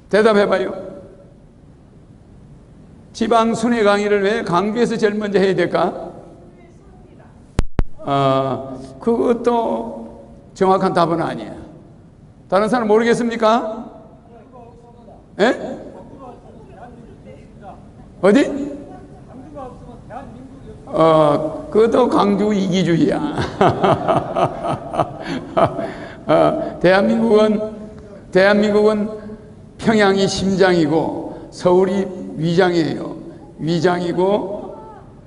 대답해봐요. 지방 순회 강의를 왜 강주에서 제일 먼저 해야 될까? 그것도 정확한 답은 아니에요. 다른 사람 모르겠습니까? 예? 어디? 그것도 강주 이기주의야. 대한민국은 평양이 심장이고 서울이 위장이에요. 위장이고,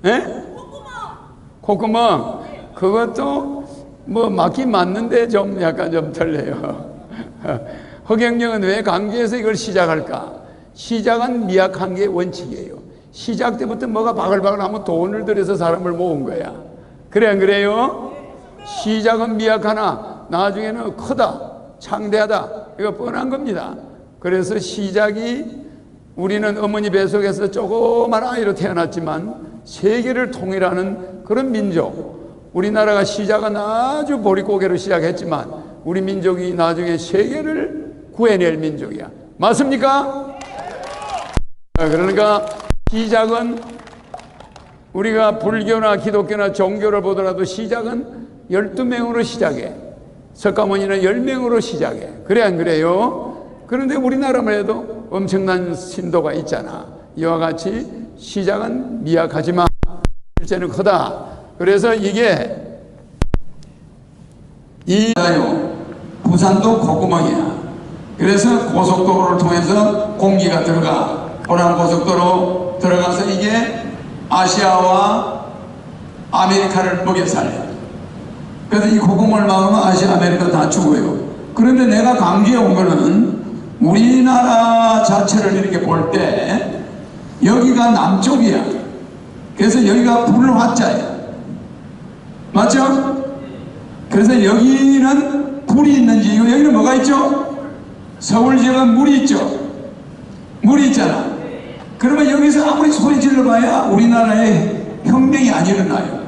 예? 콧구멍. 그것도 뭐 맞긴 맞는데 좀 약간 좀 틀려요. 허경영은 왜 강주에서 이걸 시작할까? 시작은 미약한 게 원칙이에요. 시작 때부터 뭐가 바글바글 하면 돈을 들여서 사람을 모은 거야. 그래 안 그래요? 시작은 미약하나 나중에는 크다, 창대하다, 이거 뻔한 겁니다. 그래서 시작이, 우리는 어머니 뱃속에서 조그만 아이로 태어났지만 세계를 통일하는 그런 민족. 우리나라가 시작은 아주 보릿고개로 시작했지만 우리 민족이 나중에 세계를 구해낼 민족이야. 맞습니까? 그러니까 시작은, 우리가 불교나 기독교나 종교를 보더라도 시작은 12명으로 시작해. 석가모니는 10명으로 시작해. 그래 안 그래요? 그런데 우리나라만 해도 엄청난 신도가 있잖아. 이와 같이 시작은 미약하지만 실제는 크다. 그래서 이게 부산도 콧구멍이야. 그래서 고속도로를 통해서 공기가 들어가. 호남 고속도로 들어가서 이게 아시아와 아메리카를 먹여 살려. 그래서 이 콧구멍을 막으면 아시아, 아메리카 다 죽어요. 그런데 내가 강주에 온 거는 우리나라 자체를 이렇게 볼 때 여기가 남쪽이야. 그래서 여기가 불화자야. 맞죠? 그래서 여기는 불이 있는 지역, 여기는 뭐가 있죠? 서울 지역은 물이 있죠? 물이 있잖아. 그러면 여기서 아무리 소리 질러봐야 우리나라에 혁명이 안 일어나요.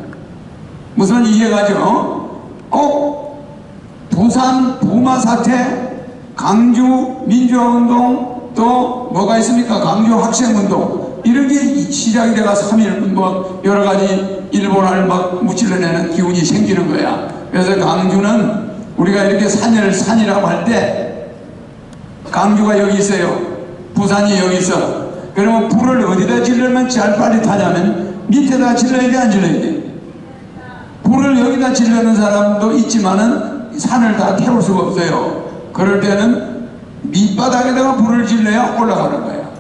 무슨 말인지 이해가죠? 부산 부마 사태, 강주 민주화운동, 또 뭐가 있습니까? 강주 학생운동, 이런 게 시작이 돼가 3일 뭐 여러 가지 일본을 막 무찔러내는 기운이 생기는 거야. 그래서 강주는 우리가 이렇게 산이라고 할 때 강주가 여기 있어요. 부산이 여기 있어. 그러면 불을 어디다 질르면 제일 빨리 타냐면 밑에다 질러야 돼, 안 질러야 돼? 불을 여기다 질르는 사람도 있지만은 산을 다 태울 수가 없어요. 그럴 때는 밑바닥에다가 불을 질러야 올라가는 거예요.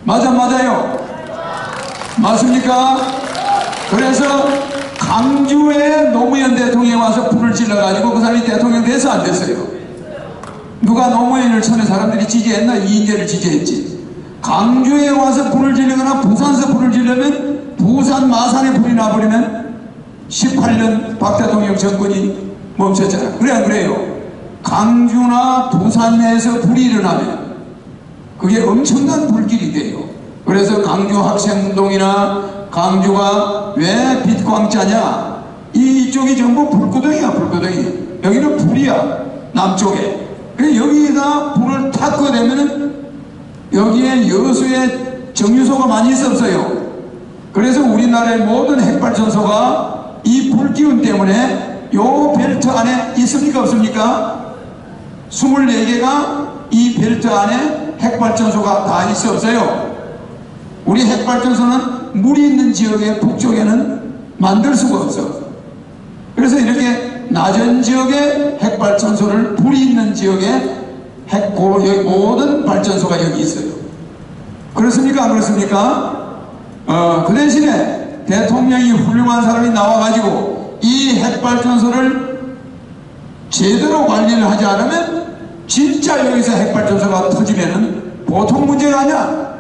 맞아요? 맞습니까? 그래서 강주에 노무현 대통령이 와서 불을 질러가지고 그 사람이 대통령 돼서 안 됐어요. 누가 노무현을 처음에 사람들이 지지했나? 이인재를 지지했지. 강주에 와서 불을 지르거나 부산에서 불을 지르면 부산 마산에 불이 나버리면 18년 박 대통령 정권이 멈췄잖아. 그래 안 그래요? 강주나 부산에서 불이 일어나면 그게 엄청난 불길이 돼요. 그래서 강주 학생운동이나 강주가 왜 빛광자냐? 이쪽이 전부 불구덩이야, 불구덩이. 여기는 불이야, 남쪽에. 그래서 여기다 불을 탁 꺼내면은 여기에 여수에 정유소가 많이 있었어요. 그래서 우리나라의 모든 핵발전소가 이 불기운 때문에 요 벨트 안에 있습니까, 없습니까? 24개가 이 벨트 안에 핵발전소가 다 있었어요. 우리 핵발전소는 물이 있는 지역의 북쪽에는 만들 수가 없어. 그래서 이렇게 낮은 지역에 핵발전소를, 불이 있는 지역에 여기 모든 발전소가 여기 있어요. 그렇습니까, 안 그렇습니까? 그 대신에 대통령이 훌륭한 사람이 나와가지고 이 핵발전소를 제대로 관리를 하지 않으면 진짜 여기서 핵발전소가 터지면은 보통 문제가 아니야.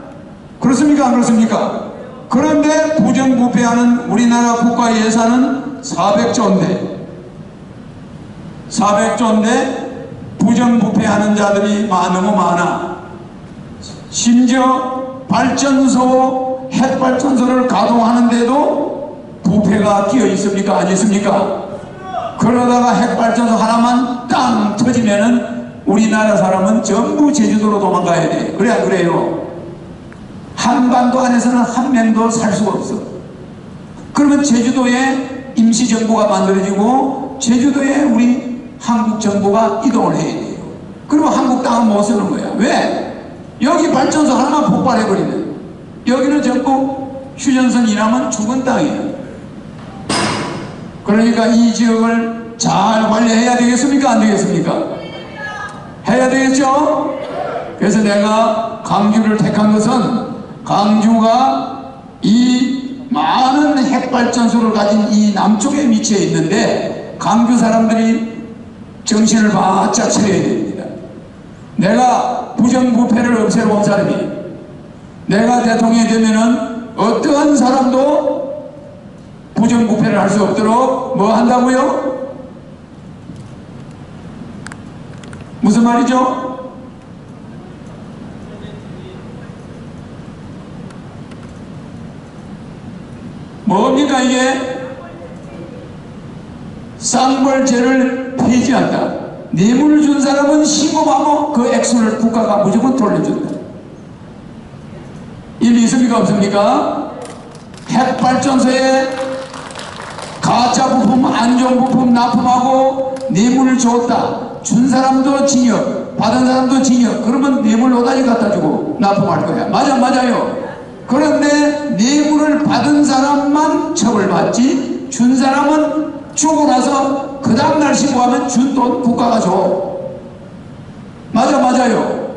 그렇습니까, 안 그렇습니까? 그런데 부정부패하는 우리나라 국가 예산은 400조인데 부정부패하는 자들이 너무 많아. 심지어 발전소, 핵발전소를 가동하는데도 부패가 끼어 있습니까, 안 있습니까? 그러다가 핵발전소 하나만 땅 터지면은 우리나라 사람은 전부 제주도로 도망가야 돼. 그래 안 그래요? 한반도 안에서는 한 명도 살 수가 없어. 그러면 제주도에 임시정부가 만들어지고 제주도에 우리 한국 정부가 이동을 해야 돼요. 그러면 한국 땅은 못 쓰는 거야. 왜? 여기 발전소 하나만 폭발해버리면 여기는 전부 휴전선 일하면 죽은 땅이에요. 그러니까 이 지역을 잘 관리해야 되겠습니까? 안 되겠습니까? 해야 되겠죠? 그래서 내가 강주를 택한 것은 강주가 이 많은 핵발전소를 가진 이 남쪽에 위치해 있는데 강주 사람들이 정신을 바짝 차려야 됩니다. 내가 부정부패를 없애러 온 사람이 내가 대통령이 되면은 어떠한 사람도 부정부패를 할 수 없도록 뭐 한다고요? 무슨 말이죠? 뭡니까 이게? 쌍벌죄를 폐지한다. 뇌물을 준 사람은 신고하고 그 액수를 국가가 무조건 돌려준다. 일리 있습니까 없습니까? 핵발전소에 가짜 부품, 안전 부품 납품하고 뇌물을 줬다. 준 사람도 징역, 받은 사람도 징역. 그러면 뇌물 노다지 갖다 주고 납품할 거야. 맞아요. 그런데 뇌물을 받은 사람만 처벌받지 준 사람은 주고 나서 그 다음날 신고하면 준 돈 국가가 줘. 맞아요.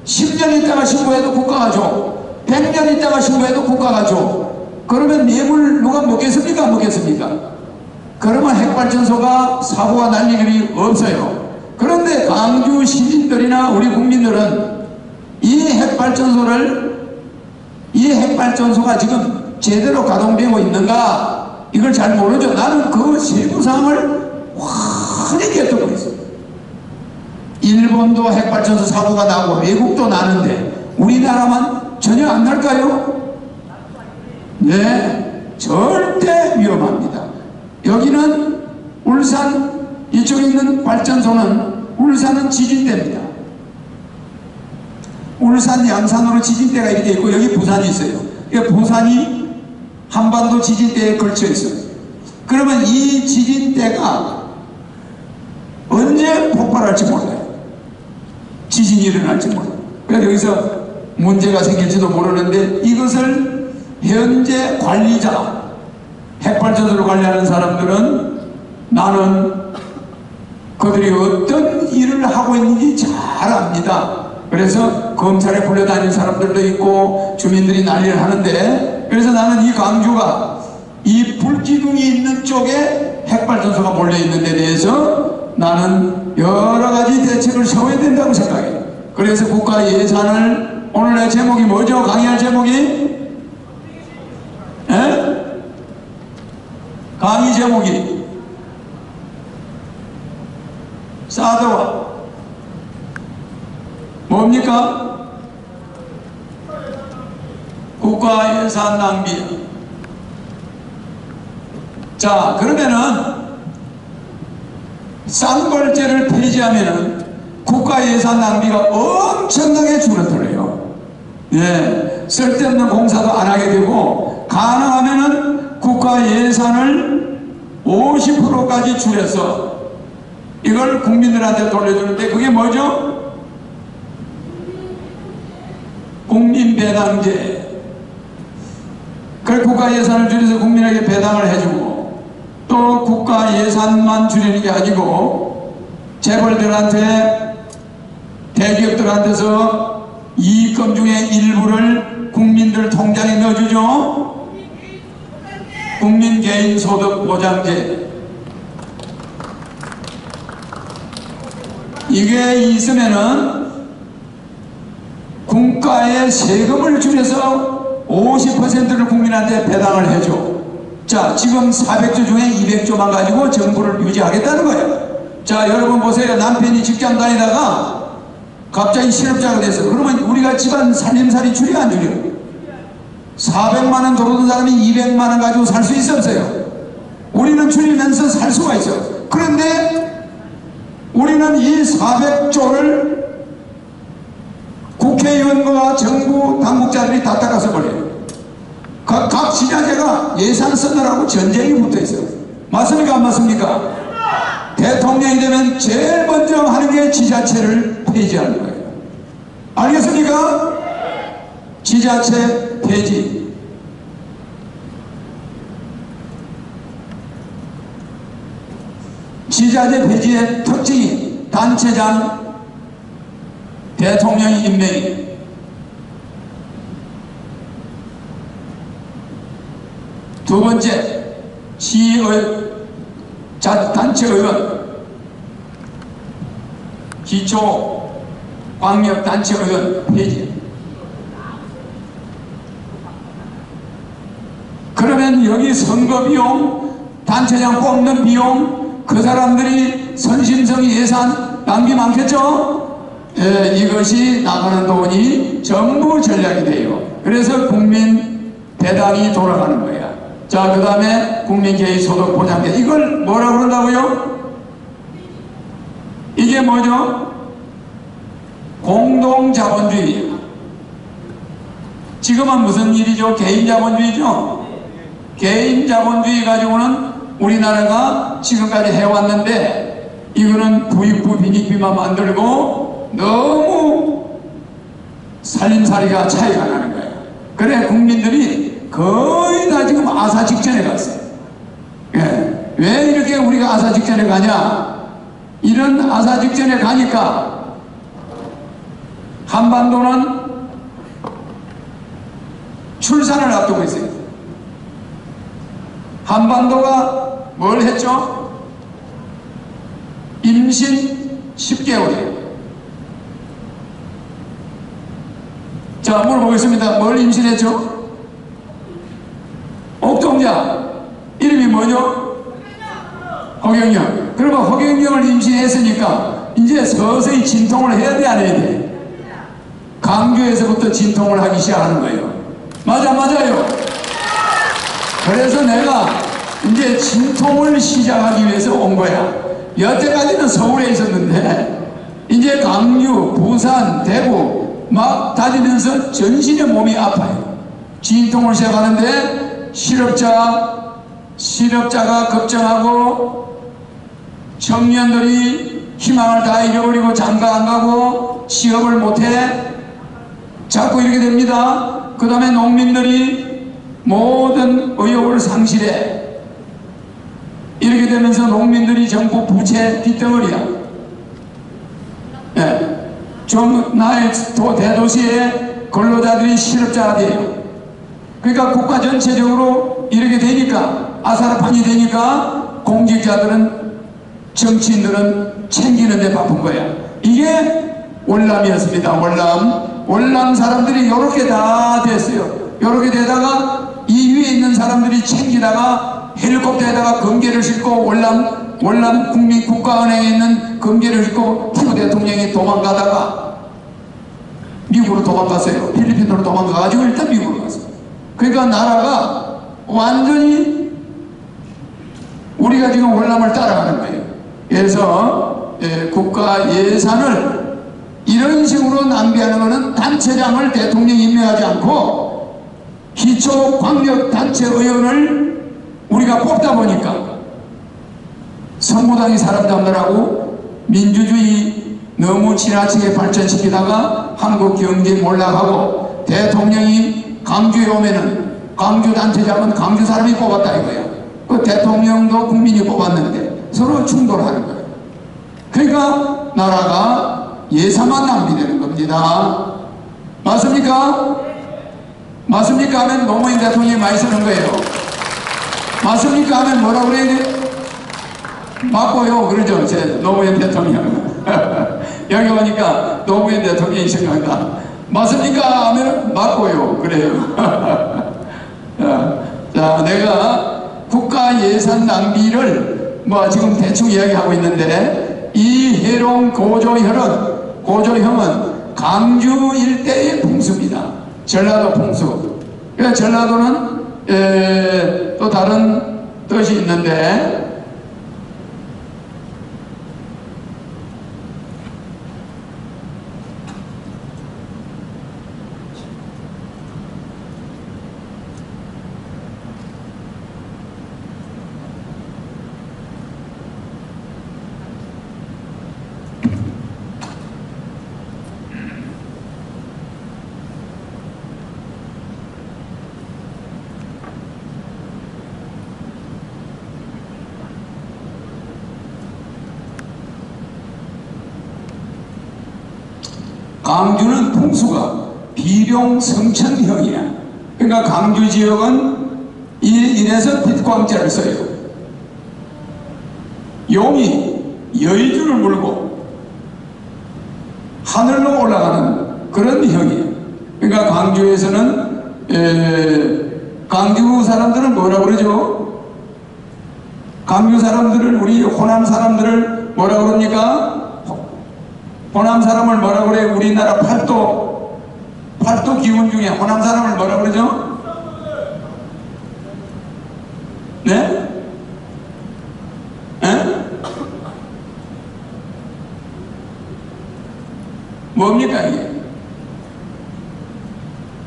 10년 있다가 신고해도 국가가 줘. 100년 있다가 신고해도 국가가 줘. 그러면 뇌물 누가 먹겠습니까? 안 먹겠습니까? 그러면 핵발전소가 사고가 날 일이 없어요. 그런데 강주 시민들이나 우리 국민들은 이 핵발전소가 지금 제대로 가동되고 있는가 이걸 잘 모르죠. 나는 그 세부사항을 환히 꿰뚫고 있어요. 일본도 핵발전소 사고가 나고 외국도 나는데 우리나라만 전혀 안 날까요? 네, 절대 위험합니다. 여기는 울산 이쪽에 있는 발전소는 울산은 지진대입니다. 울산 양산으로 지진대가 이렇게 있고 여기 부산이 있어요. 부산이 한반도 지진대에 걸쳐 있어요. 그러면 이 지진대가 언제 폭발할지 몰라요. 지진이 일어날지 몰라요. 그래서 여기서 문제가 생길지도 모르는데 이것을 현재 관리자, 핵발전소를 관리하는 사람들은 나는 그들이 어떤 일을 하고 있는지 잘 압니다. 그래서 검찰에 불려다니는 사람들도 있고 주민들이 난리를 하는데 그래서 나는 이 강주가 이 불기둥이 있는 쪽에 핵발전소가 몰려있는 데 대해서 나는 여러가지 대책을 세워야 된다고 생각해요. 그래서 국가 예산을 오늘의 제목이 뭐죠? 강의할 제목이? 강의 제목이 사드와 뭡니까? 국가 예산 낭비야. 자, 그러면은 쌍벌죄를 폐지하면은 국가 예산 낭비가 엄청나게 줄어들어요. 예, 쓸데없는 공사도 안 하게 되고 가능하면은 국가 예산을 50%까지 줄여서 이걸 국민들한테 돌려주는데 그게 뭐죠? 국민배당제. 그 국가 예산을 줄여서 국민에게 배당을 해주고 또 국가 예산만 줄이는 게 아니고 재벌들한테 대기업들한테서 이익금 중에 일부를 국민들 통장에 넣어주죠. 국민개인소득보장제. 이게 있으면은 국가의 세금을 줄여서 50%를 국민한테 배당을 해줘. 자, 지금 400조 중에 200조만 가지고 정부를 유지하겠다는 거예요. 자, 여러분 보세요. 남편이 직장 다니다가 갑자기 실업자가 됐어. 그러면 우리가 집안 살림살이 줄여 안 줄여? 400만원 들어오는 사람이 200만원 가지고 살 수 있었어요. 우리는 줄이면서 살 수가 있어. 그런데 우리는 이 400조를 국회의원과 정부 당국자들이 다 닦아서 버려요. 각 지자체가 예산 쓰느라고 전쟁이 붙어 있어요. 맞습니까? 안 맞습니까? 대통령이 되면 제일 먼저 하는 게 지자체를 폐지하는 거예요. 알겠습니까? 지자체 폐지. 지자체 폐지의 특징이 단체장 대통령이 임명이, 두 번째 시의 단체의원, 기초광역단체의원 폐지. 그러면 여기 선거 비용, 단체장 뽑는 비용, 그 사람들이 선심성 예산 낭비 많겠죠? 예, 이것이 나가는 돈이 전부 전략이 돼요. 그래서 국민 대당이 돌아가는 거야. 자, 그 다음에 국민개인소득보장제, 이걸 뭐라고 그런다고요? 이게 뭐죠? 공동자본주의. 지금은 무슨 일이죠? 개인자본주의죠? 개인자본주의 가지고는 우리나라가 지금까지 해왔는데, 이거는 부익부 빈익비만 만들고 너무 살림살이가 차이가 나는 거예요. 그래 국민들이 거의 다 지금 아사 직전에 갔어요. 예. 왜 이렇게 우리가 아사 직전에 가냐? 이런 아사 직전에 가니까 한반도는 출산을 앞두고 있어요. 한반도가 뭘 했죠? 임신 10개월이에요. 자, 물어보겠습니다. 뭘 임신했죠? 옥동자. 이름이 뭐죠? 허경영. 그러면 허경영을 임신했으니까 이제 서서히 진통을 해야 돼, 안 해야 돼? 강주에서부터 진통을 하기 시작하는 거예요. 맞아요. 그래서 내가 이제 진통을 시작하기 위해서 온 거야. 여태까지는 서울에 있었는데 이제 강주, 부산, 대구 막 다니면서 전신의 몸이 아파요. 진통을 시작하는데 실업자가 걱정하고 청년들이 희망을 다 잃어버리고 장가 안 가고 취업을 못해 자꾸 이렇게 됩니다. 그 다음에 농민들이 모든 의욕을 상실해. 이렇게 되면서 농민들이 전부 부채 뒷덩어리야. 예. 좀 나의 대도시의 근로자들이 실업자가 돼요. 그러니까 국가 전체적으로 이렇게 되니까, 아사라판이 되니까 공직자들은, 정치인들은 챙기는 데 바쁜 거야. 이게 월남이었습니다. 월남 사람들이 요렇게 다 됐어요. 요렇게 되다가 이 위에 있는 사람들이 챙기다가 헬리콥터에다가 금괴를 싣고 월남 국민국가은행에 있는 금괴를 싣고 푸 대통령이 도망가다가 미국으로 도망갔어요. 필리핀으로 도망가가지고 일단 미국으로 갔어요. 그러니까 나라가 완전히 우리가 지금 월남을 따라가는 거예요. 그래서 국가 예산을 이런 식으로 낭비하는 것은 단체장을 대통령이 임명하지 않고 기초광역단체의원을 우리가 뽑다 보니까 선무당이 사람 잡느라고 민주주의 너무 지나치게 발전시키다가 한국 경제 몰락하고, 대통령이 강주에 오면은 강주 단체장은 강주 사람이 뽑았다 이거야. 그 대통령도 국민이 뽑았는데 서로 충돌하는 거예요. 그러니까 나라가 예산만 낭비되는 겁니다. 맞습니까? 맞습니까? 하면 노무현 대통령이 많이 쓰는 거예요. 맞습니까? 하면 뭐라고 그래야 돼? 맞고요. 그러죠. 제 노무현 대통령. 여기 오니까 노무현 대통령이 생각나. 맞습니까? 하면 맞고요. 그래요. 자, 내가 국가 예산 낭비를 지금 대충 이야기하고 있는데, 이 해롱 고조형은 강주 일대의 풍수입니다. 전라도 풍수. 그러니까 전라도는 또 다른 뜻이 있는데, 강주는 풍수가 비룡성천형이야. 그러니까 강주 지역은 이래서 빛광자를 써요. 용이 여의주를 물고 하늘로 올라가는 그런 형이에요. 그러니까 강주에서는 강주 사람들은 뭐라 그러죠? 강주 사람들을, 우리 호남 사람들을 뭐라 그럽니까? 호남 사람을 뭐라 그래? 우리나라 팔도 기운 중에 호남 사람을 뭐라 그러죠? 네? 에? 뭡니까 이게?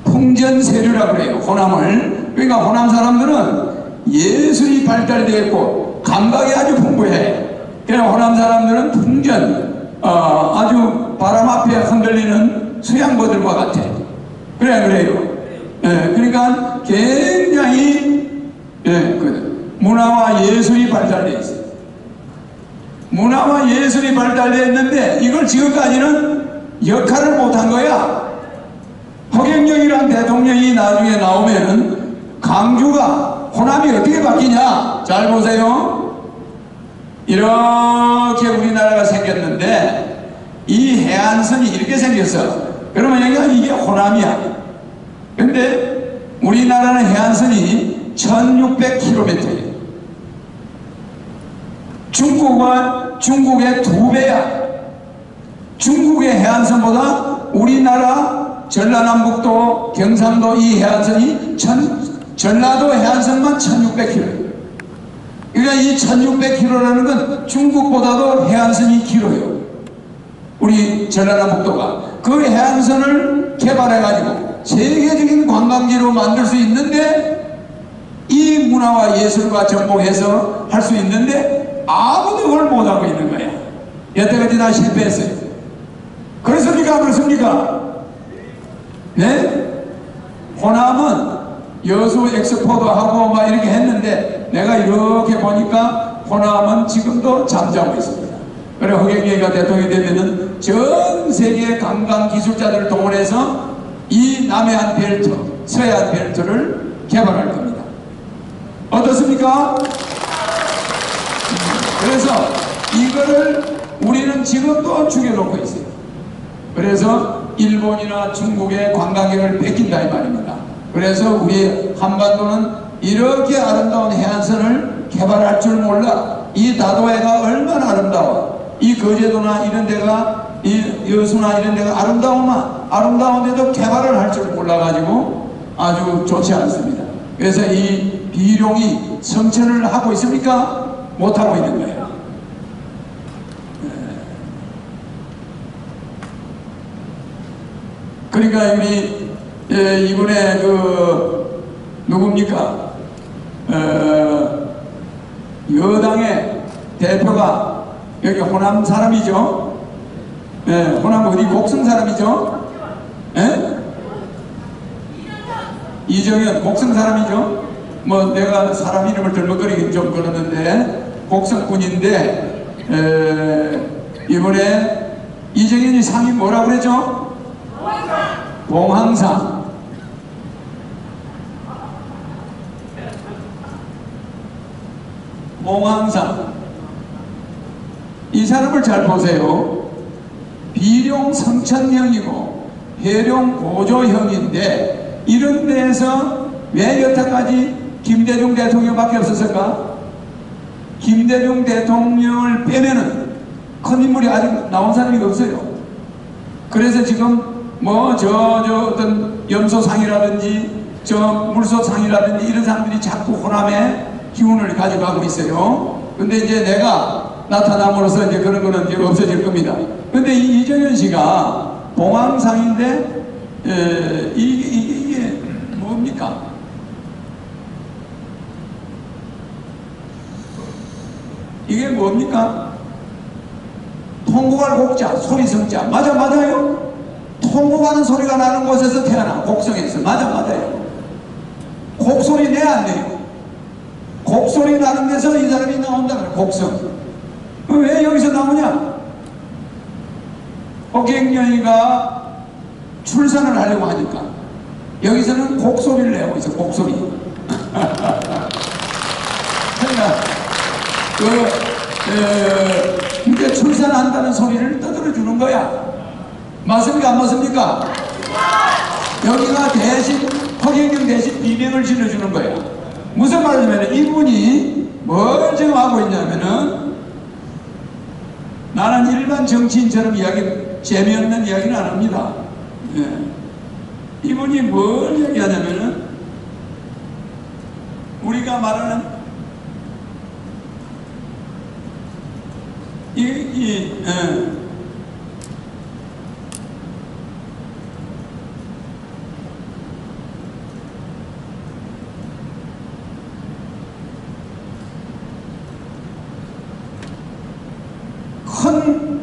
풍전세류라고 그래요, 호남을. 그러니까 호남 사람들은 예술이 발달되어 있고 감각이 아주 풍부해. 그냥 호남 사람들은 풍전, 아주 바람 앞에 흔들리는 수양버들과 같아. 그래요. 그러니까 굉장히 문화와 예술이 발달되어 있어요. 문화와 예술이 발달되어 있는데 이걸 지금까지는 역할을 못한 거야. 허경영이란 대통령이 나중에 나오면은 강주가, 호남이 어떻게 바뀌냐? 잘 보세요. 이렇게 우리나라가 생겼는데 이 해안선이 이렇게 생겼어. 그러면 여기가 이게 호남이야. 근데 우리나라는 해안선이 1600km예요. 중국의 2배야. 중국의 해안선보다 우리나라 전라남북도, 경상도 이 해안선이 전라도 해안선만 1600km. 그러니까 이 1600km라는 건 중국보다도 해안선이 길어요. 우리 전라남북도가. 그 해안선을 개발해가지고 세계적인 관광지로 만들 수 있는데, 이 문화와 예술과 접목해서 할 수 있는데 아무도 그걸 못하고 있는 거야. 여태까지 다 실패했어요. 그렇습니까? 그렇습니까? 네? 호남은 여수 엑스포도 하고 막 이렇게 했는데 내가 이렇게 보니까 호남은 지금도 잠자고 있습니다. 그래, 허경영이가 대통령이 되면은 전 세계 관광 기술자들을 동원해서 이 남해안 벨트, 서해안 벨트를 개발할 겁니다. 어떻습니까? 그래서 이거를 우리는 지금도 죽여놓고 있어요. 그래서 일본이나 중국의 관광객을 뺏긴다 이 말입니다. 그래서 우리 한반도는 이렇게 아름다운 해안선을 개발할 줄 몰라. 이 다도해가 얼마나 아름다워. 이 거제도나 이런 데가, 이 여수나 이런 데가 아름다운데도 개발을 할 줄 몰라가지고 아주 좋지 않습니다. 그래서 이 비룡이 성천을 하고 있습니까? 못하고 있는 거예요. 그러니까 우리 이번에 누굽니까? 여당의 대표가 여기 호남 사람이죠? 호남 어디 곡성 사람이죠? 이정현 곡성 사람이죠? 뭐 내가 사람 이름을 들먹거리긴 좀 그러는데 곡성군인데, 이번에 이정현이 상이 뭐라고 그랬죠? 봉황상. 봉황상. 이 사람을 잘 보세요. 비룡 성천형이고 해룡 고조형인데 이런 데에서 왜 여태까지 김대중 대통령밖에 없었을까? 김대중 대통령을 빼면은 큰 인물이 아직 나온 사람이 없어요. 그래서 지금 뭐 어떤 염소상이라든지 물소상이라든지 이런 사람들이 자꾸 호남의 기운을 가져가고 있어요. 근데 이제 내가 나타남으로써 이제 그런 거는 이제 없어질 겁니다. 근데 이정현 씨가 봉황상인데 이게 뭡니까? 이게 뭡니까? 통곡할 곡자, 소리성자. 맞아요. 통곡하는 소리가 나는 곳에서 태어나. 곡성에서. 맞아요. 곡소리 내 안 내요? 곡소리 나는 데서 이 사람이 나온다는 거예요. 곡성. 왜 여기서 나오냐? 허경영이가 출산을 하려고 하니까 여기서는 곡소리를 내고 있어. 곡소리. 그러니까 그러니까 출산한다는 소리를 떠들어 주는 거야. 맞습니까? 안 맞습니까? 여기가 대신 허경영 대신 비명을 질러주는 거야. 무슨 말이냐면 이분이 뭘 지금 하고 있냐면은 나는 일반 정치인처럼 재미없는 이야기는 안 합니다. 예. 이분이 뭘 얘기하냐면은 우리가 말하는 큰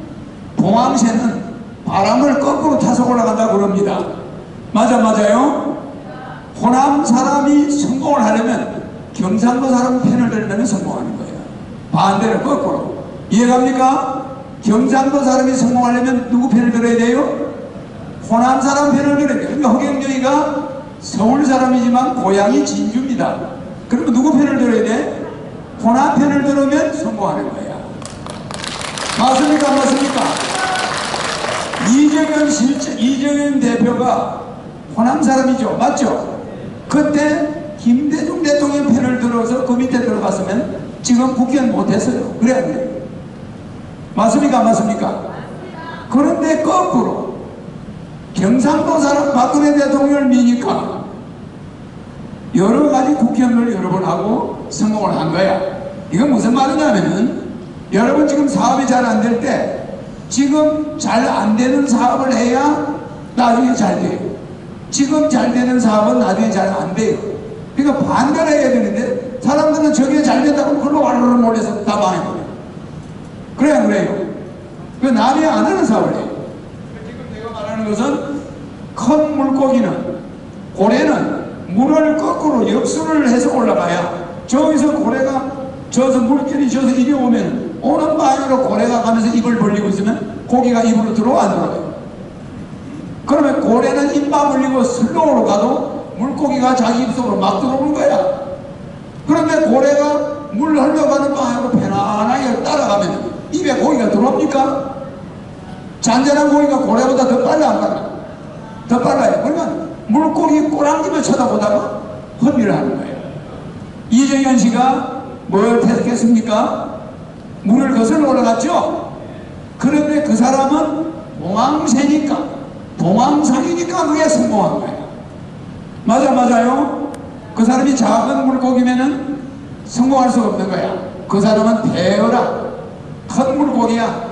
봉황새는 바람을 거꾸로 타서 올라간다고 그럽니다. 맞아요? 호남 사람이 성공을 하려면 경상도 사람 편을 들면 성공하는 거예요. 반대로 거꾸로. 이해갑니까? 경상도 사람이 성공하려면 누구 편을 들어야 돼요? 호남 사람 편을 들어야 돼요. 그러니까 허경영이가 서울 사람이지만 고향이 진주입니다. 그러면 누구 편을 들어야 돼? 호남 편을 들으면 성공하는 거야. 맞습니까? 안 맞습니까? 이정현 대표가 호남 사람이죠. 맞죠? 그때 김대중 대통령 편을 들어서 그 밑에 들어갔으면 지금 국회의원 못했어요. 그래. 맞습니까? 안 맞습니까? 그런데 거꾸로 경상도 사람 박근혜 대통령을 미니까 여러 가지 국회의원을 여러 번 하고 성공을 한 거야. 이건 무슨 말이냐면은 여러분 지금 사업이 잘 안 될 때 지금 잘 안 되는 사업을 해야 나중에 잘 돼요. 지금 잘 되는 사업은 나중에 잘 안 돼요. 그러니까 반대로 해야 되는데 사람들은 저게 잘 된다고 그걸로 와르르 몰려서 다 망해버려요. 그래요. 그 남이 안 하는 사업을 해요. 지금 내가 말하는 것은 큰 물고기는 고래는 물을 거꾸로 역수를 해서 올라가야 저기서 고래가 저서 물결이 저서 이리 오면 오는 방향으로 고래가 가면서 입을 벌리고 있으면 고기가 입으로 들어와 안 들어가요? 그러면 고래는 입만 벌리고 슬로우로 가도 물고기가 자기 입속으로 막 들어오는 거야. 그런데 고래가 물 흘러가는 방향으로 편안하게 따라가면 입에 고기가 들어옵니까? 잔잔한 고기가 고래보다 더 빨라 안 빨라? 더 빨라요. 그러면 물고기 꼬랑지만 쳐다보다가 허미를 하는 거예요. 이정현 씨가 뭘 택했습니까? 물을 거슬러 올라갔죠? 그런데 그 사람은 봉황새니까 봉황상이니까 그게 성공한 거예요. 맞아요? 그 사람이 작은 물고기면은 성공할 수 없는 거야. 그 사람은 대어라 큰 물고기야.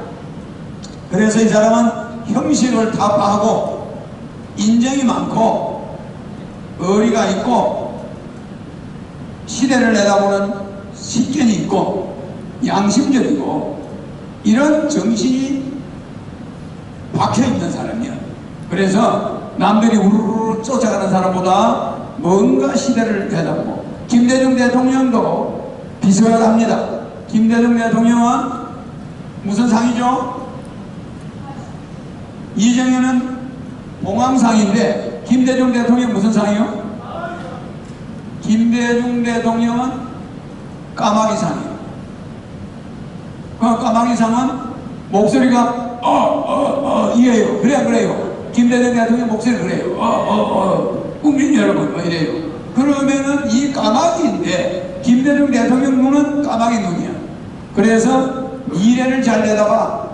그래서 이 사람은 형식을 타파하고 인정이 많고 의리가 있고 시대를 내다보는 식견이 있고 양심적이고 이런 정신이 박혀있는 사람이야. 그래서 남들이 우르르 쫓아가는 사람보다 뭔가 시대를 내다보고 김대중 대통령도 비슷합니다. 김대중 대통령은 무슨 상이죠? 이정현은 봉황상인데 김대중 대통령 무슨 상이요? 김대중 대통령은 까마귀상이에요. 그 까마귀상은 목소리가 이래요. 그래요. 김대중 대통령 목소리 그래요. 국민 여러분 이래요. 그러면은 이 까마귀인데 김대중 대통령 눈은 까마귀 눈이야. 그래서 미래를 잘 내다봅니다.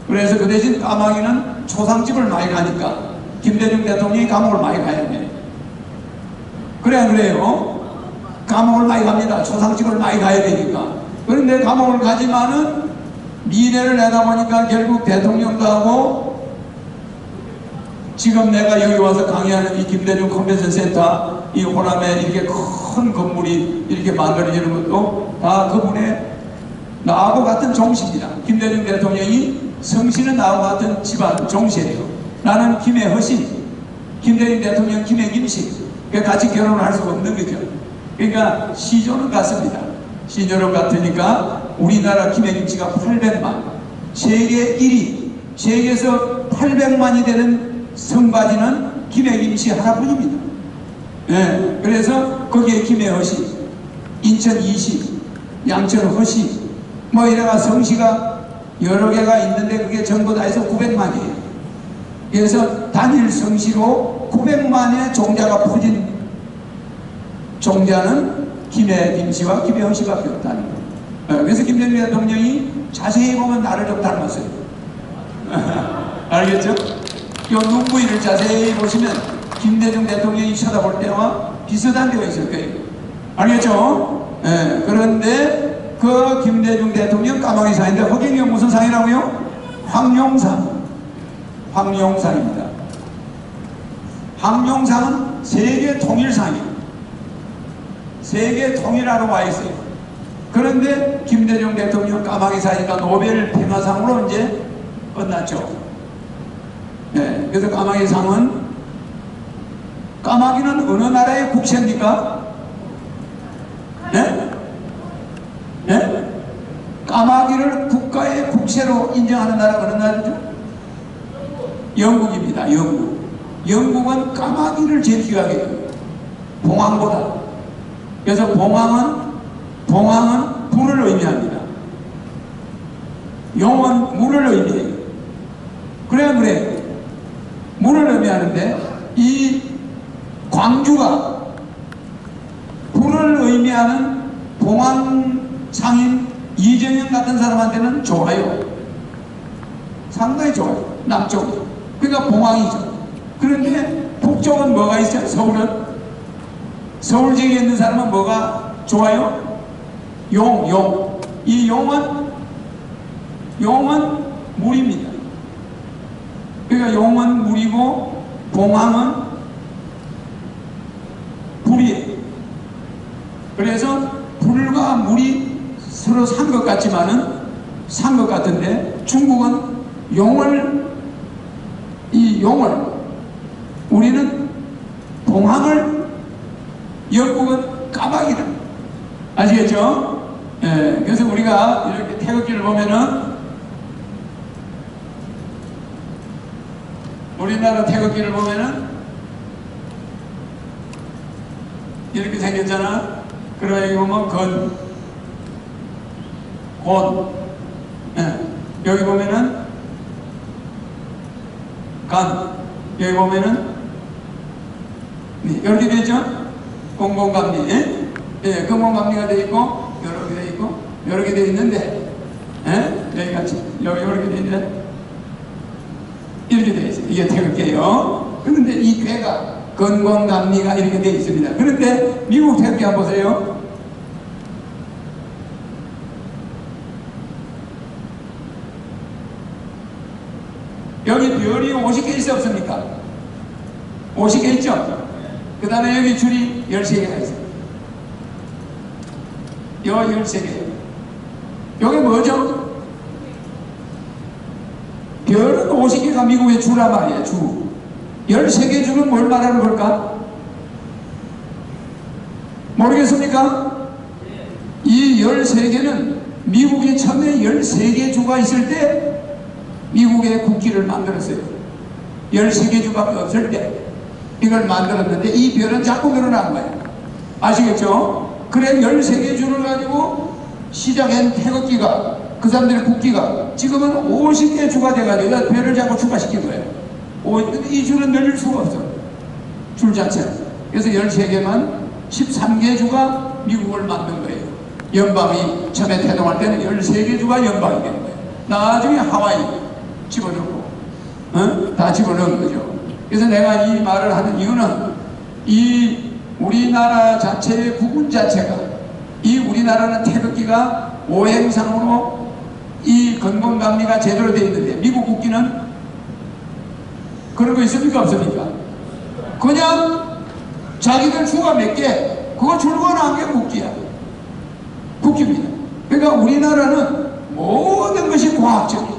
그래서 그 대신 까마귀는 초상집을 많이 가니까 김대중 대통령이 감옥을 많이 가야 돼. 그래요. 감옥을 많이 갑니다. 초상집을 많이 가야 되니까. 그런데 감옥을 가지만은 미래를 내다보니까 결국 대통령도 하고 지금 내가 여기 와서 강의하는 이 김대중 컨벤션 센터 이 호남에 이렇게 큰 건물이 이렇게 만들어지는 것도 다 그분의 나하고 같은 종씨입니다. 김대중 대통령이 성씨는 나하고 같은 집안 종씨예요. 나는 김해 허씨, 김대중 대통령 김해 김씨. 같이 결혼을 할 수가 없는 거죠. 그러니까 시조는 같습니다. 시조는 같으니까 우리나라 김해 김치가 800만, 세계 1위, 세계에서 800만이 되는 성가지는 김해 김씨 하나뿐입니다. 예, 그래서 거기에 김해 허씨, 인천 이씨, 양천 허씨, 뭐 이래가 성씨가 여러 개가 있는데 그게 전부 다 해서 900만이에요. 그래서 단일 성씨로 900만의 종자가 퍼진 종자는 김해 김씨와 김해 허씨밖에 없다는 거예요. 그래서 김대중 대통령이 자세히 보면 나를 좀 닮았어요. 알겠죠? 이 눈부위를 자세히 보시면 김대중 대통령이 쳐다볼 때와 비슷한 데가 있을 거예요. 알겠죠? 예, 그런데 그 김대중 대통령 까마귀 상인데 허경이가 무슨 상이라고요? 황룡상. 황룡상입니다. 황룡상은 세계 통일상이에요. 세계 통일하러 와 있어요. 그런데 김대중 대통령 까마귀 상이니까 노벨 평화상으로 이제 끝났죠. 네, 그래서 까마귀상은, 까마귀는 어느 나라의 국채입니까? 네? 네? 까마귀를 국가의 국채로 인정하는 나라가 어느 나라죠? 영국입니다. 영국. 영국은 까마귀를 제일 귀하게 해요. 봉황보다. 그래서 봉황은 불을 의미합니다. 용은 물을 의미해요. 그래 물을 의미하는데 이 광주가 불을 의미하는 봉황 상인 이정현 같은 사람한테는 좋아요. 상당히 좋아요. 남쪽이. 그러니까 봉황이죠. 그런데 북쪽은 뭐가 있어요? 서울은? 서울 지역에 있는 사람은 뭐가 좋아요? 용. 이 용은 물입니다. 그러니까 용은 물이고 봉황은 불이에요. 그래서 불과 물이 서로 산 것 같은데 중국은 우리는 봉황을, 영국은 까마귀를. 아시겠죠? 예, 그래서 우리가 이렇게 태극기를 보면은, 우리나라 태극기를 보면은 이렇게 생겼잖아. 그러나 여기 보면 곤, 예, 여기 보면은 간, 여기 보면은 이렇게 되죠? 공공감리. 예, 공공감리가 되어 있고 여러 개 되어 있고 여러 개 되어 있는데, 예? 여기 같이 여기 이렇게 되어 있는데 이렇게 되어 있어요. 이게 태극기예요. 그런데 이 괴가 건공감리가 이렇게 되어 있습니다. 그런데 미국 태극기 한번 보세요. 여기 별이 50개 있어 없습니까? 50개 있죠? 그 다음에 여기 줄이 13개가 있어요. 요 13개. 여기 뭐죠? 별은 50개가 미국의 주란 말이에요. 주. 13개 주는 뭘 말하는 걸까? 모르겠습니까? 이 13개는 미국이 처음에 13개 주가 있을 때 미국의 국기를 만들었어요. 13개 주밖에 없을 때 이걸 만들었는데 이 별은 자꾸 늘어난 거예요. 아시겠죠? 그래 13개 주를 가지고 시작한 태극기가, 그 사람들의 국기가 지금은 50개 주가 돼가지고 별을 자꾸 추가시킨 거예요. 근데 이 줄은 늘릴 수가 없어. 줄 자체는. 그래서 13개만 13개 주가 미국을 만든 거예요. 연방이 처음에 태동할 때는 13개 주가 연방이 된 거예요. 나중에 하와이 집어넣고, 다 집어넣은 거죠. 그래서 내가 이 말을 하는 이유는 이 우리나라 자체의 국군 자체가, 이 우리나라는 태극기가 오행상으로 이 건건감리가 제대로 되어 있는데 미국 국기는 그런 거 있습니까? 없습니까? 그냥 자기들 주가 몇 개, 그거 줄거 나온 게 국기야. 국기입니다. 그러니까 우리나라는 모든 것이 과학적이에요.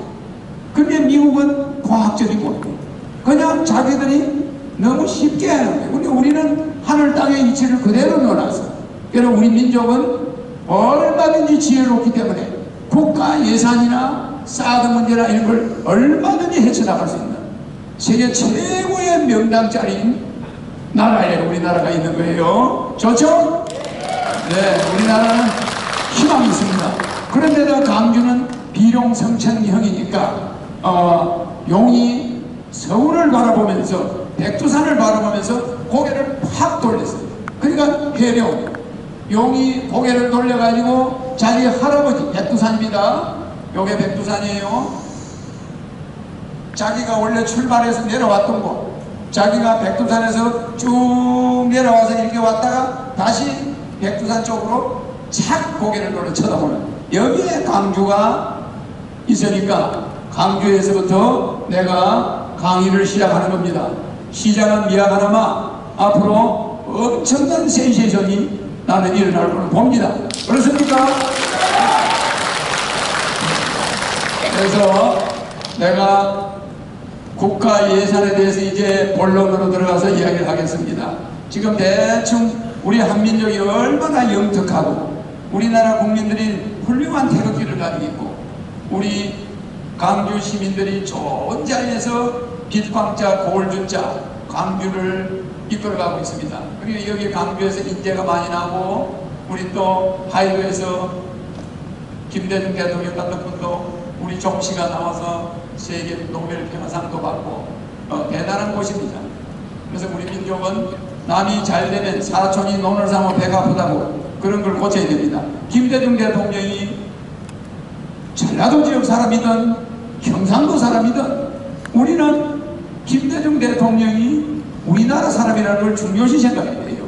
근데 미국은 과학적이고 못해요. 그냥 자기들이 너무 쉽게 하는 거예요. 근데 우리는 하늘 땅의 이치를 그대로 넣어놨어. 그래서 우리 민족은 얼마든지 지혜롭기 때문에 국가 예산이나 사드 문제나 이런 걸 얼마든지 헤쳐나갈 수 있는 세계 최고의 명당짜리인 나라에 우리나라가 있는 거예요. 좋죠? 네, 우리나라는 희망이 있습니다. 그런데도 강주는 비룡성천형이니까 용이 서울을 바라보면서 백두산을 바라보면서 고개를 팍 돌렸어요. 그러니까 해룡, 용이 고개를 돌려가지고 자기 할아버지, 백두산입니다. 요게 백두산이에요. 자기가 원래 출발해서 내려왔던 곳, 자기가 백두산에서 쭉 내려와서 이렇게 왔다가 다시 백두산 쪽으로 착 고개를 돌려 쳐다보는, 여기에 강주가 있으니까 강주에서부터 내가 강의를 시작하는 겁니다. 시작은 미약하나마 앞으로 엄청난 센세이션이 나는 일어날 걸 봅니다. 그렇습니까? 그래서 내가 국가 예산에 대해서 이제 본론으로 들어가서 이야기를 하겠습니다. 지금 대충 우리 한민족이 얼마나 영특하고 우리나라 국민들이 훌륭한 태극기를 가지고 있고 우리 강주 시민들이 좋은 자리에서 빛광자 고울준자 강주를 이끌어가고 있습니다. 그리고 여기 강주에서 인재가 많이 나고 우리 또 하이도에서 김대중 대통령 같은 분도 우리 종씨가 나와서 세계 노벨 평화상도 받고 대단한 곳입니다. 그래서 우리 민족은 남이 잘 되면 사촌이 논을 삼아 배가 아프다고 그런 걸 고쳐야 됩니다. 김대중 대통령이 전라도 지역 사람이든 경상도 사람이든 우리는 김대중 대통령이 우리나라 사람이라는 걸 중요시 생각해야 돼요.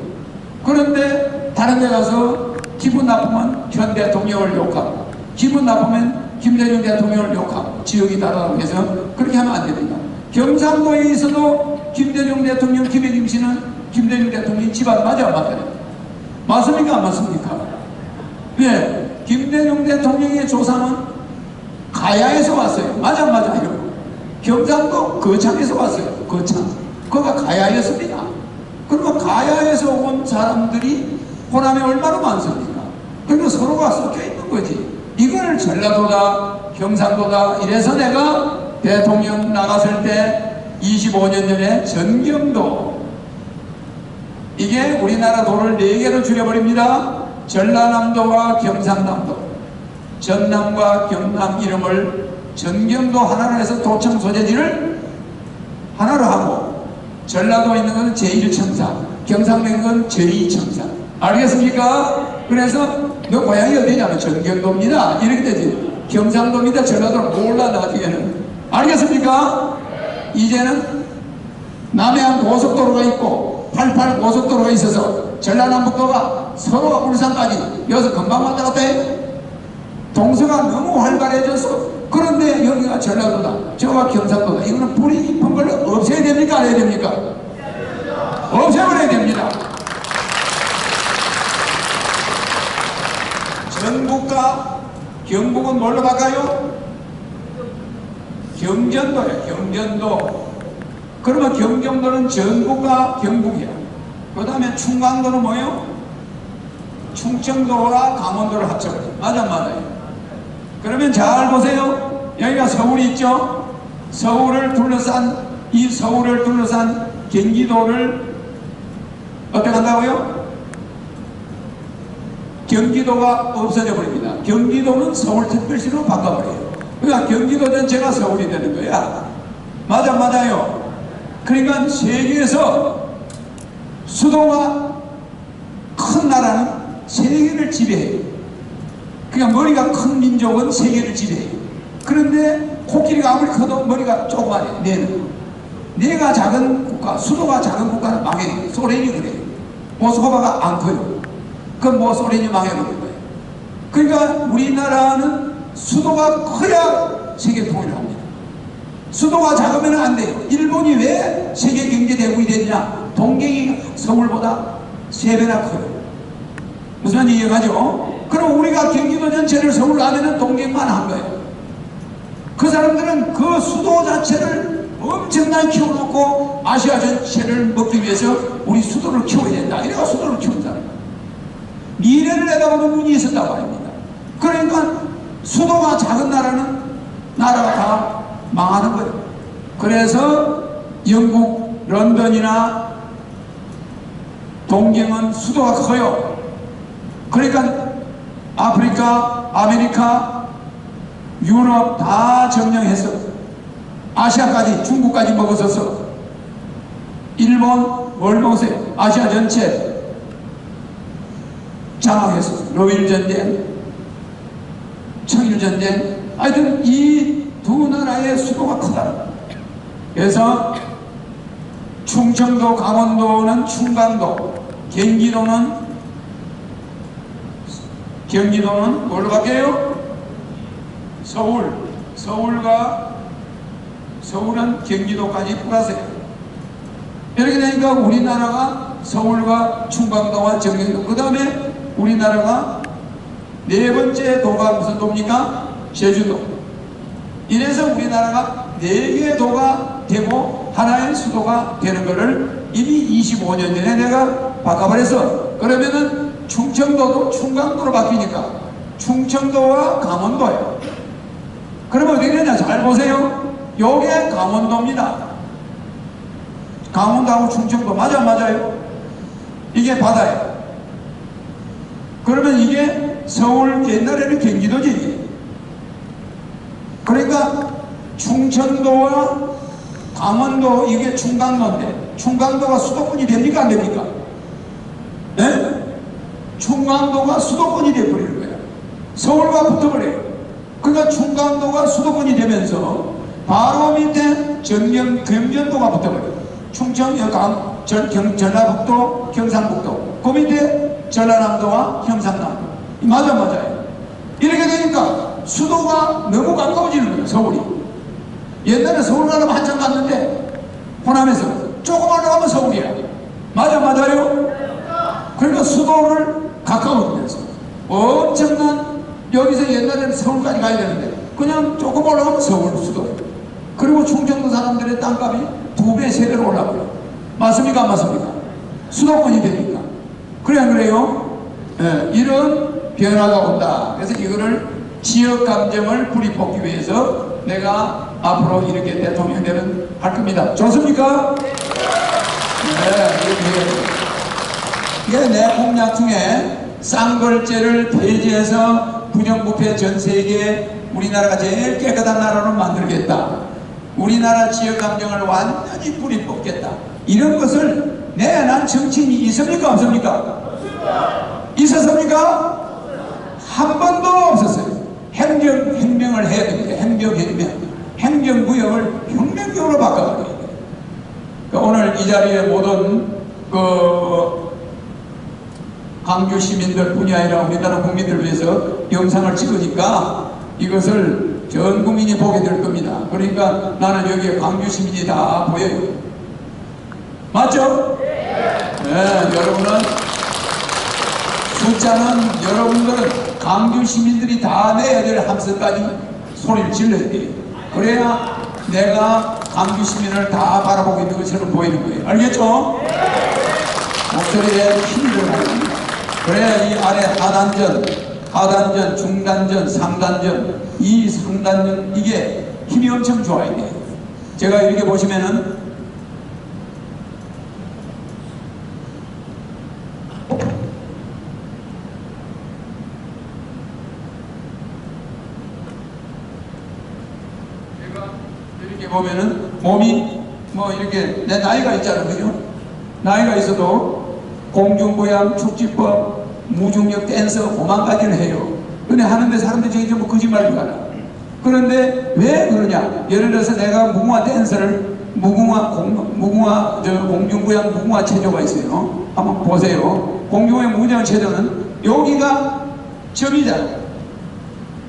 그런데 다른 데 가서 기분 나쁘면 현 대통령을 욕하고 기분 나쁘면 김대중 대통령을 욕하고 지역이 다르다고 해서 그렇게 하면 안 됩니다. 경상도에 있어도 김대중 대통령 김해김 씨는 김대중 대통령 집안 맞아 안 맞아요? 맞습니까 안 맞습니까? 네, 김대중 대통령의 조상은 가야에서 왔어요. 맞아 안 맞아요? 경상도 거창에서 왔어요. 거창. 그가 가야였습니다. 그러면 가야에서 온 사람들이 호남에 얼마나 많습니까? 그러니까 서로가 섞여 있는 거지. 이걸 전라도다 경상도다 이래서 내가 대통령 나갔을 때 25년 전에 전경도, 이게 우리나라 도를 4개로 줄여버립니다. 전라남도와 경상남도, 전남과 경남 이름을 전경도 하나로 해서 도청 소재지를 하나로 하고, 전라도에 있는 건 제1청사, 경상도에 있는 건 제2청사. 알겠습니까? 그래서 너 고향이 어디냐면 전경도입니다 이렇게 되지. 경상도입니다 전라도를 몰라 나중에는. 알겠습니까? 이제는 남해안 고속도로가 있고 88 고속도로가 있어서 전라남북도가 서로가 울산까지 여기서 금방 왔다 갔다 해. 동서가 너무 활발해져서. 그런데 여기가 전라도다 저가 경상도다. 이거는 불이 깊은 걸 없애야 됩니까 안 해야 됩니까? 없애버려야 됩니다. 전북과 경북은 뭘로 바꿔요? 경전도예요. 경전도. 그러면 경경도는 전북과 경북이야. 그 다음에 충강도는 뭐예요? 충청도와 강원도를 합쳐버려요. 맞아 맞아요. 그러면 잘 보세요. 여기가 서울이 있죠. 서울을 둘러싼 이 서울을 둘러싼 경기도를 어떻게 한다고요? 경기도가 없어져 버립니다. 경기도는 서울특별시로 바꿔버려요. 그러니까 경기도 전체가 서울이 되는 거야. 맞아 맞아요. 그러니까 세계에서 수도가 큰 나라는 세계를 지배해요. 그러니까 머리가 큰 민족은 세계를 지배해요. 그런데 코끼리가 아무리 커도 머리가 조그만해. 뇌가 작은 국가, 수도가 작은 국가는 망해요. 소련이 그래요. 모스크바가 안 커요. 그건 뭐 소련이 망해버린 거예요. 그러니까 우리나라는 수도가 커야 세계 통일을 합니다. 수도가 작으면 안 돼요. 일본이 왜 세계 경제 대국이 됐냐? 동경이 서울보다 3배나 커요. 무슨 말인지 이해가죠? 그럼 우리가 경기도 전체를 서울로 하면 동경만 한 거예요. 그 사람들은 그 수도 자체를 엄청나게 키워놓고 아시아 전체를 먹기 위해서 우리 수도를 키워야 된다. 이래가 수도를 키운 사람. 미래를 내다보는 눈이 있었다고 합니다. 그러니까 수도가 작은 나라는 나라가 다 망하는 거예요. 그래서 영국 런던이나 동경은 수도가 커요. 그러니까 아프리카, 아메리카, 유럽 다 점령했어. 아시아까지, 중국까지 먹었었어. 일본 뭘 먹었어요? 아시아 전체 장악했어. 러일 전쟁, 청일 전쟁. 하여튼 이 두 나라의 수도가 크다. 그래서 충청도, 강원도는 충강도, 경기도는 뭘로 바뀌어요? 서울은 경기도까지 플러스예요. 이렇게 되니까 우리나라가 서울과 충강도와 정경도, 그 다음에 우리나라가 네 번째 도가 무슨 도입니까? 제주도. 이래서 우리나라가 네 개의 도가 되고 하나의 수도가 되는 것을 이미 25년 전에 내가 바꿔버렸어. 그러면은 충청도도 충강도로 바뀌니까 충청도와 강원도예요. 그러면 어떻게 되냐? 잘 보세요. 요게 강원도입니다. 강원도하고 충청도 맞아요? 이게 바다예요. 그러면 이게 서울, 옛날에는 경기도지. 그러니까 충청도와 강원도, 이게 충강도인데 충강도가 수도권이 됩니까? 안 됩니까? 네? 충강도가 수도권이 돼버리는 거야. 서울과 붙어버려요. 그러니까 충강도가 수도권이 되면서 바로 밑에 경전도가 붙어버려요. 전라북도, 경상북도, 그 밑에 전라남도와 경상남도. 맞아요. 이렇게 되니까 수도가 너무 가까워지는 거예요. 서울이. 옛날에 서울 가려면 한참 갔는데 호남에서 조금만 가면 서울이야. 맞아요. 그러니까 수도를 가까워지면서 엄청난, 여기서 옛날에는 서울까지 가야 되는데 그냥 조금 올라가면 서울 수도. 그리고 충청도 사람들의 땅값이 2배, 3배로 올라가요. 맞습니까? 안 맞습니까? 수도권이 되니까. 그래 안 그래요? 네, 이런 변화가 온다. 그래서 이거를 지역 감정을 뿌리뽑기 위해서 내가 앞으로 이렇게 대통령 되는 할 겁니다. 좋습니까? 네, 이게 내 공약 중에 쌍벌제를 폐지해서 부정부패 전 세계에 우리나라가 제일 깨끗한 나라로 만들겠다. 우리나라 지역 감정을 완전히 뿌리 뽑겠다. 이런 것을 내난 정치인이 있습니까? 없습니까? 있었습니까? 한 번도 없었어요. 행정을 해야 됩니다. 행정구역을 혁명적으로 바꿔야 돼요. 오늘 이 자리에 모든 광주 시민들뿐이 아니라 우리나라 국민들을 위해서 영상을 찍으니까 이것을 전 국민이 보게 될 겁니다. 그러니까 나는 여기에 광주 시민이 다 보여요. 맞죠? 네, 여러분은 숫자는 여러분들은 광주 시민들이 다 내야 될 함수까지 소리를 질러야 돼요. 그래야 내가 광주 시민을 다 바라보고 있는 것처럼 보이는 거예요. 알겠죠? 목소리에 힘을 줘야 됩니다. 그래야 이 아래 하단전, 중단전, 상단전, 이 상단전, 이게 힘이 엄청 좋아야 돼요. 제가 이렇게 보시면은 이렇게 보면은 몸이 뭐 이렇게 내 나이가 있잖아요. 그죠? 나이가 있어도 공중부양, 축지법, 무중력, 댄서 5만 가지를 해요. 근데 하는데 사람들이 저기 전부 거짓말을 하나. 그런데 왜 그러냐? 예를 들어서 내가 무궁화 댄서를 공중부양 무궁화 체조가 있어요. 한번 보세요. 공중부양 무궁화 체조는 여기가 점이잖아요.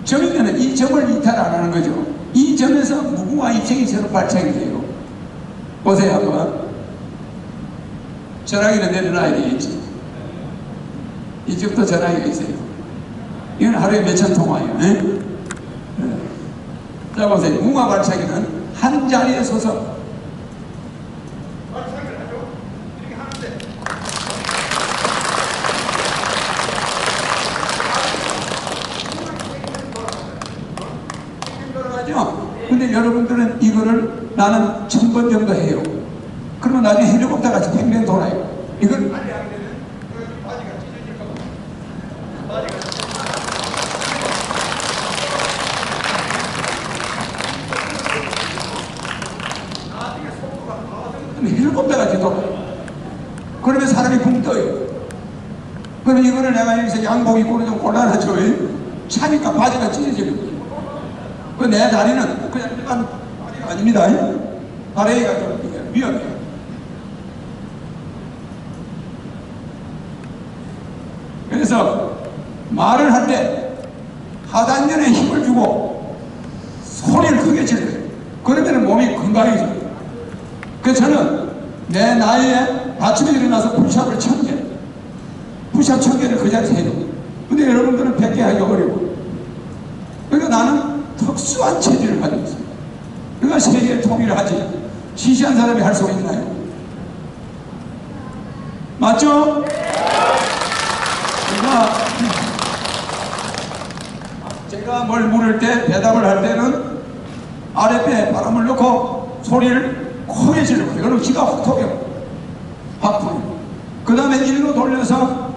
점이면 이 점을 이탈 안 하는 거죠. 이 점에서 무궁화 입체이 새로 발착이 돼요. 보세요 한번. 전화기를 내려놔야 되겠지. 이쪽부터 전화기가 있어요. 이건 하루에 몇천 통 와요. 네. 자 보세요. 무궁화 발차기는 한 자리에 서서 발차기를 하죠. 이렇게 하는데 돌아가죠. 근데 여러분들은 이거를 나는 1000번 정도 해요. 그러면 나중에 헬리콥터 같이 팽팽 돌아요. 이걸 빨리 하면 바지가 찢어질 겁니다. 나중에 속도가 나와서 헬리콥터 같이 돌아요. 그러면 사람이 붕 떠요. 그럼 이거를 내가 여기서 양복 입고는 좀 곤란하죠. 차니까 바지가 찢어지는 거예요. 내 다리는 그냥 일반 다리가 아닙니다. 다리가 좀 위험해요. 그래서 말을 할 때 하단전에 힘을 주고 소리를 크게 질러요. 그러면 몸이 건강해져요. 그래서 저는 내 나이에 아침에 일어나서 푸시업을 1000개, 푸시업 1000개를 그 자리에서 해요. 근데 여러분들은 100개 하기 어려워. 그러니까 나는 특수한 체질을 가지고 있습니다. 그러니까 세계에 통일을 하지. 시시한 사람이 할 수가 있나요? 맞죠? 제가 뭘 물을 때, 대답을 할 때는 아랫배에 바람을 넣고 소리를 크게 지르거든요. 그럼 기가 확 톡여요. 확 풀어요. 그 다음에 일로 돌려서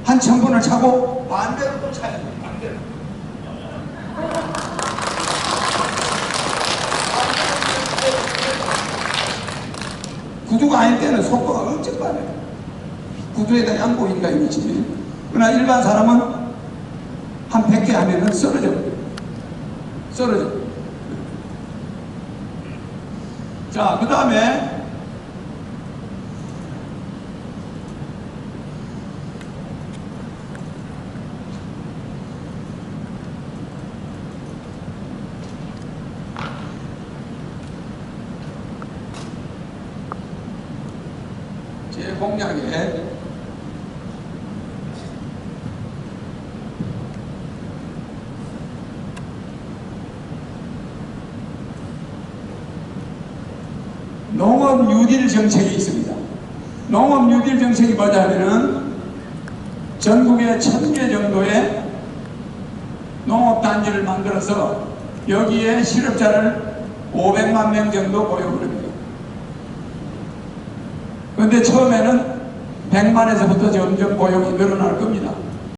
한 1000번을 차고 반대로 또 차야 돼요. 반대로. 구두가 아닐 때는 속도가 엄청 빠르요. 구두에다 양복인가 이거지. 그러나 일반 사람은 한 100개 하면은 쓰러져요. 쓰러져. 자, 그 다음에 제 공약에 농업 뉴딜 정책이 있습니다. 농업 뉴딜 정책이 뭐냐면은 전국에 1000개 정도의 농업단지를 만들어서 여기에 실업자를 500만 명 정도 고용을 합니다. 그런데 처음에는 100만에서부터 점점 고용이 늘어날 겁니다.